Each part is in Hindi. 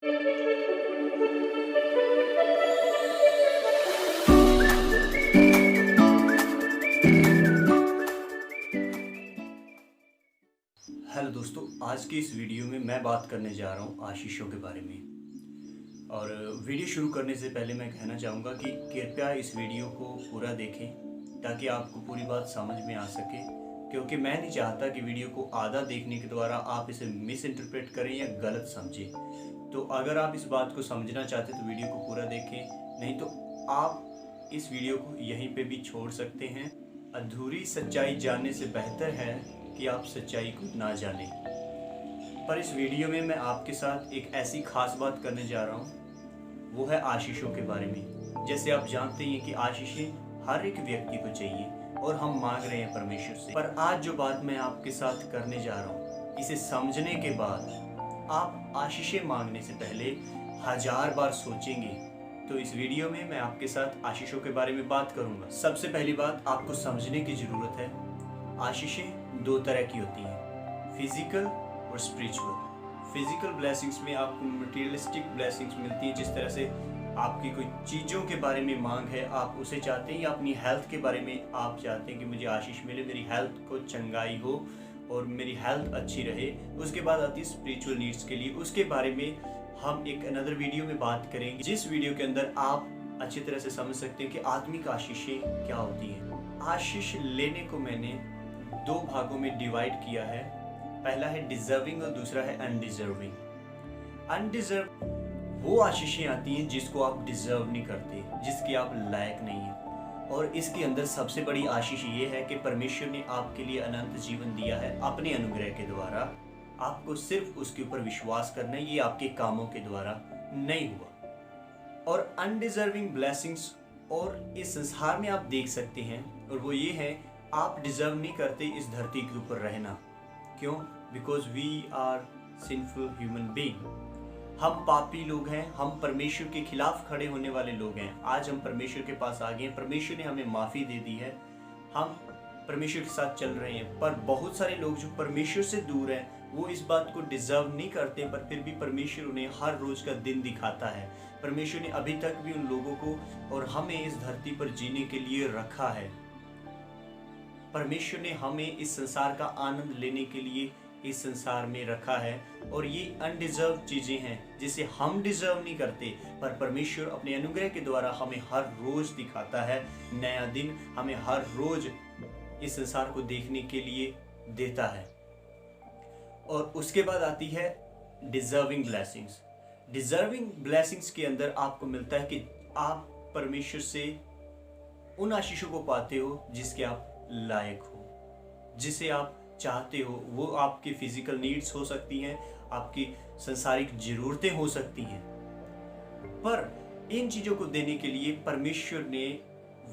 हेलो दोस्तों, आज की इस वीडियो में मैं बात करने जा रहा हूँ आशीषों के बारे में। और वीडियो शुरू करने से पहले मैं कहना चाहूँगा कि कृपया इस वीडियो को पूरा देखें ताकि आपको पूरी बात समझ में आ सके, क्योंकि मैं नहीं चाहता कि वीडियो को आधा देखने के द्वारा आप इसे मिस इंटरप्रेट करें या गलत समझें। तो अगर आप इस बात को समझना चाहते तो वीडियो को पूरा देखें, नहीं तो आप इस वीडियो को यहीं पे भी छोड़ सकते हैं। अधूरी सच्चाई जानने से बेहतर है कि आप सच्चाई को ना जानें। पर इस वीडियो में मैं आपके साथ एक ऐसी खास बात करने जा रहा हूँ, वो है आशीषों के बारे में। जैसे आप जानते हैं कि आशीषें हर एक व्यक्ति को चाहिए और हम मांग रहे हैं परमेश्वर से। पर आज जो बात मैं आपके साथ करने जा रहा हूँ, इसे समझने के बाद आप आशीषें मांगने से पहले 1000 बार सोचेंगे। तो इस वीडियो में मैं आपके साथ आशीषों के बारे में बात करूंगा। सबसे पहली बात आपको समझने की जरूरत है, आशीषें दो तरह की होती हैं, फिजिकल और स्पिरिचुअल। फिजिकल ब्लेसिंग्स में आपको मटेरियलिस्टिक ब्लेसिंग्स मिलती हैं, जिस तरह से आपकी कोई चीज़ों के बारे में मांग है, आप उसे चाहते हैं, या अपनी हेल्थ के बारे में आप चाहते हैं कि मुझे आशीष मिले, मेरी हेल्थ को चंगाई हो और मेरी हेल्थ अच्छी रहे। उसके बाद आती है स्पिरिचुअल नीड्स के लिए। उसके बारे में हम एक अनदर वीडियो में बात करेंगे, जिस वीडियो के अंदर आप अच्छी तरह से समझ सकते हैं कि आत्मिक आशीषें क्या होती हैं। आशीष लेने को मैंने दो भागों में डिवाइड किया है। पहला है डिजर्विंग और दूसरा है अनडिजर्विंग। अनडिजर्व वो आशीषें आती हैं जिसको आप डिजर्व नहीं करते, जिसके आप लायक नहीं हैं। और इसके अंदर सबसे बड़ी आशीष ये है कि परमेश्वर ने आपके लिए अनंत जीवन दिया है अपने अनुग्रह के द्वारा। आपको सिर्फ उसके ऊपर विश्वास करना है, ये आपके कामों के द्वारा नहीं हुआ। और अनडिजर्विंग ब्लेसिंग्स और इस संसार में आप देख सकते हैं, और वो ये है, आप डिजर्व नहीं करते इस धरती के ऊपर रहना। क्यों? Because we are sinful human being. हम पापी लोग हैं, हम परमेश्वर के खिलाफ खड़े होने वाले लोग हैं। आज हम परमेश्वर के पास आ गए हैं, परमेश्वर ने हमें माफ़ी दे दी है, हम परमेश्वर के साथ चल रहे हैं। पर बहुत सारे लोग जो परमेश्वर से दूर हैं, वो इस बात को डिजर्व नहीं करते, पर फिर भी परमेश्वर उन्हें हर रोज का दिन दिखाता है। परमेश्वर ने अभी तक भी उन लोगों को और हमें इस धरती पर जीने के लिए रखा है। परमेश्वर ने हमें इस संसार का आनंद लेने के लिए इस संसार में रखा है। और ये अनडिजर्व चीज़ें हैं जिसे हम डिजर्व नहीं करते, पर परमेश्वर अपने अनुग्रह के द्वारा हमें हर रोज दिखाता है। नया दिन हमें हर रोज इस संसार को देखने के लिए देता है। और उसके बाद आती है डिजर्विंग ब्लेसिंग्स। डिजर्विंग ब्लेसिंग्स के अंदर आपको मिलता है कि आप परमेश्वर से उन आशीषों को पाते हो जिसके आप लायक हो, जिसे आप चाहते हो। वो आपकी फिजिकल नीड्स हो सकती हैं, आपकी संसारिक जरूरतें हो सकती हैं। पर इन चीजों को देने के लिए परमेश्वर ने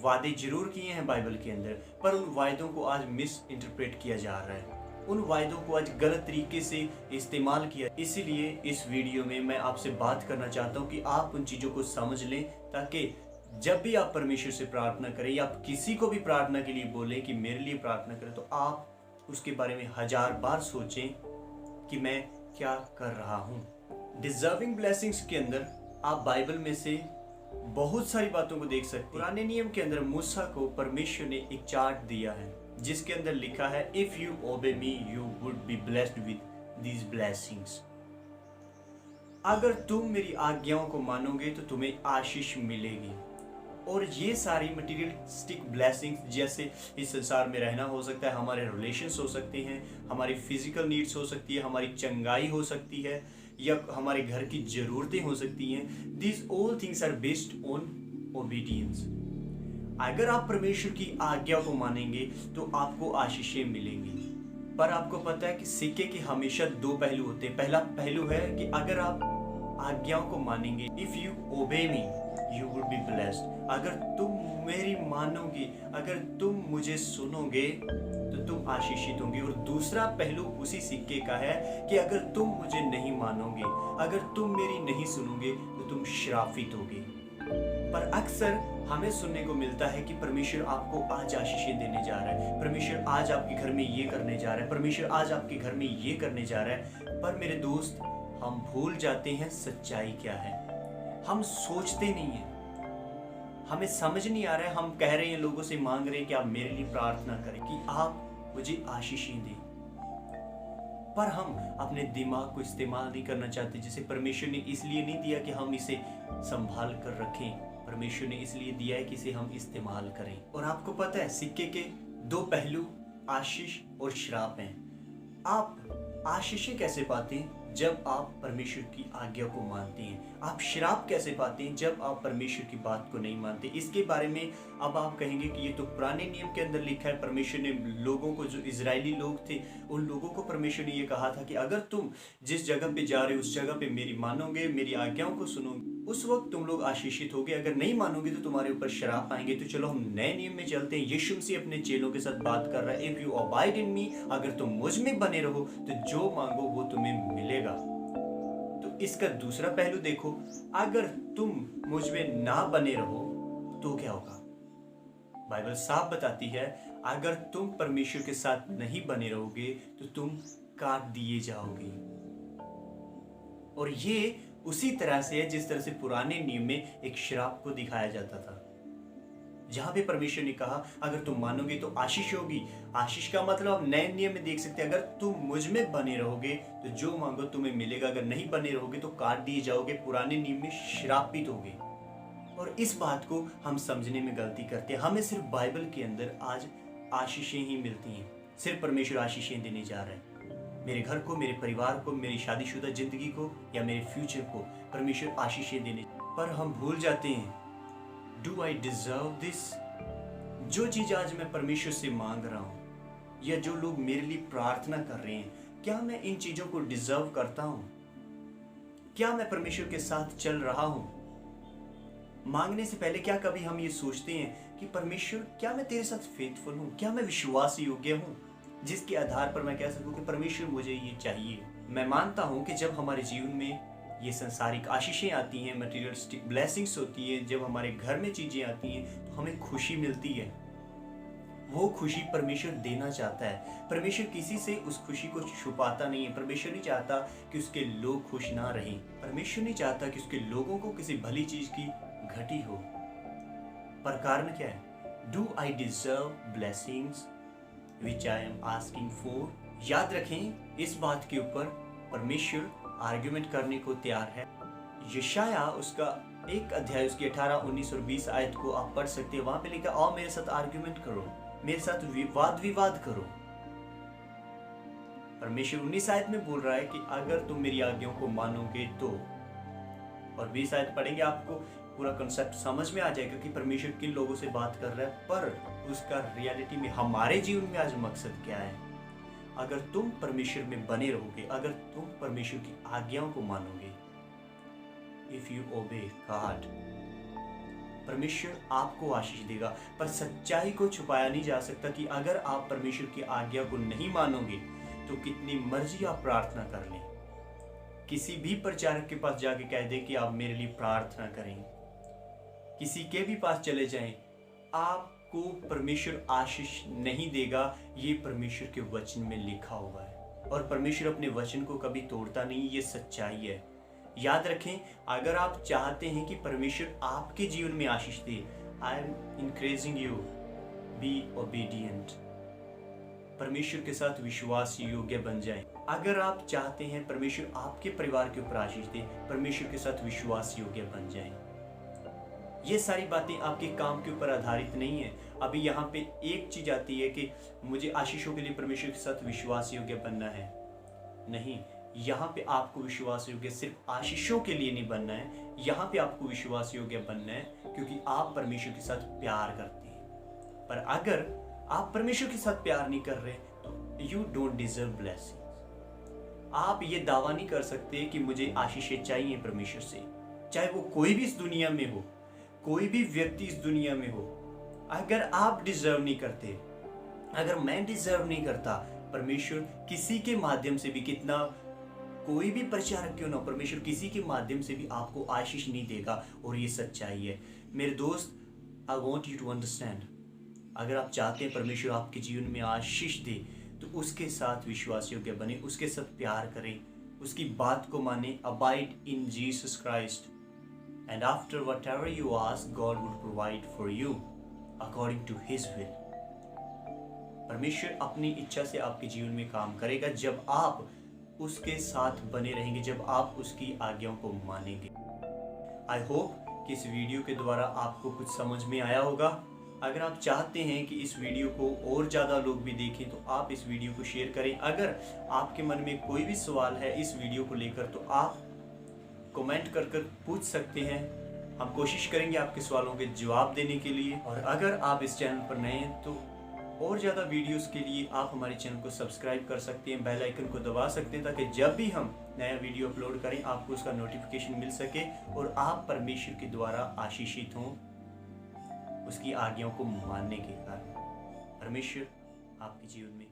वादे जरूर किए हैं बाइबल के अंदर, पर उन वायदों को आज मिस इंटरप्रेट किया जा रहा है, उन वायदों को आज गलत तरीके से इस्तेमाल किया। इसीलिए इस वीडियो में मैं आपसे बात करना चाहता हूँ कि आप उन चीज़ों को समझ लें, ताकि जब भी आप परमेश्वर से प्रार्थना करें या आप किसी को भी प्रार्थना के लिए बोलें कि मेरे लिए प्रार्थना करें, तो आप उसके बारे में 1000 बार सोचें कि मैं क्या कर रहा हूँ। डिजर्विंग ब्लेसिंग्स के अंदर आप बाइबल में से बहुत सारी बातों को देख सकते हैं। पुराने नियम के अंदर मूसा को परमेश्वर ने एक चार्ट दिया है, जिसके अंदर लिखा है, if you obey me you would be blessed with these blessings. अगर तुम मेरी आज्ञाओं को मानोगे तो तुम्हें आशीष मिलेगी। और ये सारी मटेरियलिस्टिक ब्लेसिंग्स, जैसे इस संसार में रहना हो सकता है, हमारे रिलेशंस हो सकते हैं, हमारी फिजिकल नीड्स हो सकती है, हमारी चंगाई हो सकती है, या हमारे घर की जरूरतें हो सकती हैं। These all things are based on obedience. अगर आप परमेश्वर की आज्ञा को मानेंगे तो आपको आशीषें मिलेंगी। पर आपको पता है कि सिक्के के हमेशा दो पहलू होते हैं। पहला पहलू है कि अगर आप आज्ञाओं को मानेंगे, if you obey me you would be blessed. अगर तुम मेरी मानोगे, अगर तुम मुझे सुनोगे तो तुम आशीषित होंगे। और दूसरा पहलू उसी सिक्के का है कि अगर तुम मुझे नहीं मानोगे, अगर तुम मेरी नहीं सुनोगे तो तुम श्रापित होगे। पर अक्सर हमें सुनने को मिलता है कि परमेश्वर आपको आज आशीषें देने जा रहा है, परमेश्वर आज आपके घर में ये करने जा रहा है, परमेश्वर आज आपके घर में ये करने जा रहा है। पर मेरे दोस्त, हम भूल जाते हैं सच्चाई क्या है। हम सोचते नहीं हैं, हमें समझ नहीं आ रहा है। हम कह रहे हैं, लोगों से मांग रहे हैं कि आप मेरे लिए प्रार्थना करें, कि आप मुझे आशीषें दें, पर हम अपने दिमाग को इस्तेमाल नहीं करना चाहते। जिसे परमेश्वर ने इसलिए नहीं दिया कि हम इसे संभाल कर रखें, परमेश्वर ने इसलिए दिया है कि इसे हम इस्तेमाल करें। और आपको पता है, सिक्के के दो पहलू आशीष और श्राप हैं। आप आशीषें कैसे पाते हैं? जब आप परमेश्वर की आज्ञा को मानते हैं। आप श्राप कैसे पाते हैं? जब आप परमेश्वर की बात को नहीं मानते। इसके बारे में अब आप कहेंगे कि ये तो पुराने नियम के अंदर लिखा है। परमेश्वर ने लोगों को, जो इजरायली लोग थे, उन लोगों को परमेश्वर ने ये कहा था कि अगर तुम जिस जगह पे जा रहे हो उस जगह पे मेरी मानोगे, मेरी आज्ञाओं को सुनोगे, उस वक्त तुम लोग आशीषित होगे। अगर नहीं मानोगे तो तुम्हारे ऊपर श्राप आएंगे। तो चलो हम नए नियम में चलते हैं। यीशु मसीह अपने चेलों के साथ बात कर रहा है, इफ यू अबाइड इन मी, अगर तुम मुझ में बने रहो तो जो मांगो वो तुम्हें मिलेगा। तो इसका दूसरा पहलू देखो, अगर तुम मुझ में ना बने रहो तो क्या होगा? बाइबल साफ बताती है, अगर तुम परमेश्वर के साथ नहीं बने रहोगे तो तुम काट दिए जाओगे। और ये उसी तरह से है जिस तरह से पुराने नियम में एक श्राप को दिखाया जाता था, जहां पे परमेश्वर ने कहा अगर तुम मानोगे तो आशीष होगी। आशीष का मतलब आप नए नियम में देख सकते हैं, अगर तुम मुझ में बने रहोगे तो जो मांगो तुम्हें मिलेगा, अगर नहीं बने रहोगे तो काट दिए जाओगे, पुराने नियम में श्रापित होगे। और इस बात को हम समझने में गलती करते हैं। हमें सिर्फ बाइबल के अंदर आज आशीषें ही मिलती हैं। सिर्फ परमेश्वर आशीषें देने जा रहे हैं। मेरे घर को, मेरे परिवार को, मेरी शादीशुदा जिंदगी को या मेरे फ्यूचर को परमेश्वर आशीषें देने, पर हम भूल जाते हैं, डू आई डिजर्व दिस? जो चीज आज मैं परमेश्वर से मांग रहा हूं या जो लोग मेरे लिए प्रार्थना कर रहे हैं, क्या मैं इन चीजों को डिजर्व करता हूं? क्या मैं परमेश्वर के साथ चल रहा हूं? मांगने से पहले क्या कभी हम ये सोचते हैं कि परमेश्वर, क्या मैं तेरे साथ फेथफुल हूं? क्या मैं विश्वास योग्य हूं, जिसके आधार पर मैं कह सकूं कि परमेश्वर मुझे ये चाहिए? मैं मानता हूं कि जब हमारे जीवन में ये संसारिक आशीषें आती हैं, मटेरियलिस्टिक ब्लेसिंग्स होती है, जब हमारे घर में चीजें आती हैं तो हमें खुशी मिलती है। वो खुशी परमेश्वर देना चाहता है। परमेश्वर किसी से उस खुशी को छुपाता नहीं है। परमेश्वर नहीं चाहता कि उसके लोग खुश ना रहें। परमेश्वर नहीं चाहता कि उसके लोगों को किसी भली चीज की घटी हो। पर कारण क्या है? Do I deserve blessings which I am asking for? याद रखें, इस बात के ऊपर परमेश्वर आर्ग्यूमेंट करने को तैयार है। यशाया उसका 1 अध्याय, उसकी 18, 19 और 20 आयत को आप पढ़ सकते हैं। वहां पे लिखा, आओ मेरे साथ आर्ग्यूमेंट करो, मेरे साथ वाद विवाद करो। परमेश्वर 19 आयत में बोल रहा है कि अगर तुम मेरी आज्ञाओं को मानोगे तो, और 20 आयत पढ़ेंगे आपको पूरा कंसेप्ट समझ में आ जाएगा कि परमेश्वर किन लोगों से बात कर रहा है, पर उसका रियलिटी में हमारे जीवन में आज मकसद क्या है। अगर तुम परमेश्वर में बने रहोगे, अगर तुम परमेश्वर की आज्ञाओं को मानोगे, इफ यू ओबे गॉड, परमेश्वर आपको आशीष देगा। पर सच्चाई को छुपाया नहीं जा सकता कि अगर आप परमेश्वर की आज्ञा को नहीं मानोगे तो कितनी मर्जी आप प्रार्थना कर लें, किसी भी प्रचारक के पास जाके कह दे कि आप मेरे लिए प्रार्थना करें, किसी के भी पास चले जाएं, आपको परमेश्वर आशीष नहीं देगा। ये परमेश्वर के वचन में लिखा हुआ है और परमेश्वर अपने वचन को कभी तोड़ता नहीं। ये सच्चाई है। याद रखें, अगर आप चाहते हैं कि परमेश्वर आपके जीवन में आशीष दे, I am encouraging you, be obedient. परमेश्वर के साथ विश्वास योग्य बन जाएं। अगर आप चाहते हैं परमेश्वर आपके परिवार के ऊपर आशीष दे, परमेश्वर के साथ विश्वास योग्य बन जाएं। ये सारी बातें आपके काम के ऊपर आधारित नहीं है। अभी यहाँ पे एक चीज आती है कि मुझे आशीषों के लिए परमेश्वर के साथ विश्वास योग्य बनना है। नहीं, यहाँ पे आपको विश्वास योग्य सिर्फ आशीषों के लिए नहीं बनना है। यहाँ पे आपको विश्वास योग्य बनना है क्योंकि आप परमेश्वर के साथ प्यार करते हैं। पर अगर आप परमेश्वर के साथ प्यार नहीं कर रहे तो यू डोंट डिजर्व ब्लेसिंग। आप ये दावा नहीं कर सकते कि मुझे आशीषें चाहिए परमेश्वर से, चाहे वो कोई भी इस दुनिया में हो, कोई भी व्यक्ति इस दुनिया में हो। अगर आप डिजर्व नहीं करते, अगर मैं डिजर्व नहीं करता, परमेश्वर किसी के माध्यम से भी, कितना कोई भी प्रचारक क्यों ना, परमेश्वर किसी के माध्यम से भी आपको आशीष नहीं देगा। और ये सच्चाई है मेरे दोस्त। I want you to understand, अगर आप चाहते हैं परमेश्वर आपके जीवन में आशीष दे तो उसके साथ विश्वास योग्य बने, उसके साथ प्यार करें, उसकी बात को माने, abide in Jesus Christ, and after whatever you ask God would provide for you according to his will. परमेश्वर अपनी इच्छा से आपके जीवन में काम करेगा जब आप उसके साथ बने रहेंगे, जब आप उसकी आज्ञाओं को मानेंगे। आई होप कि इस वीडियो के द्वारा आपको कुछ समझ में आया होगा। अगर आप चाहते हैं कि इस वीडियो को और ज़्यादा लोग भी देखें तो आप इस वीडियो को शेयर करें। अगर आपके मन में कोई भी सवाल है इस वीडियो को लेकर तो आप कमेंट कर पूछ सकते हैं। हम कोशिश करेंगे आपके सवालों के जवाब देने के लिए। और अगर आप इस चैनल पर नए हैं तो और ज़्यादा वीडियोस के लिए आप हमारे चैनल को सब्सक्राइब कर सकते हैं, बेल आइकन को दबा सकते हैं, ताकि जब भी हम नया वीडियो अपलोड करें आपको उसका नोटिफिकेशन मिल सके और आप परमेश्वर के द्वारा आशीषित हों उसकी आज्ञाओं को मानने के कारण। परमेश्वर आपके जीवन में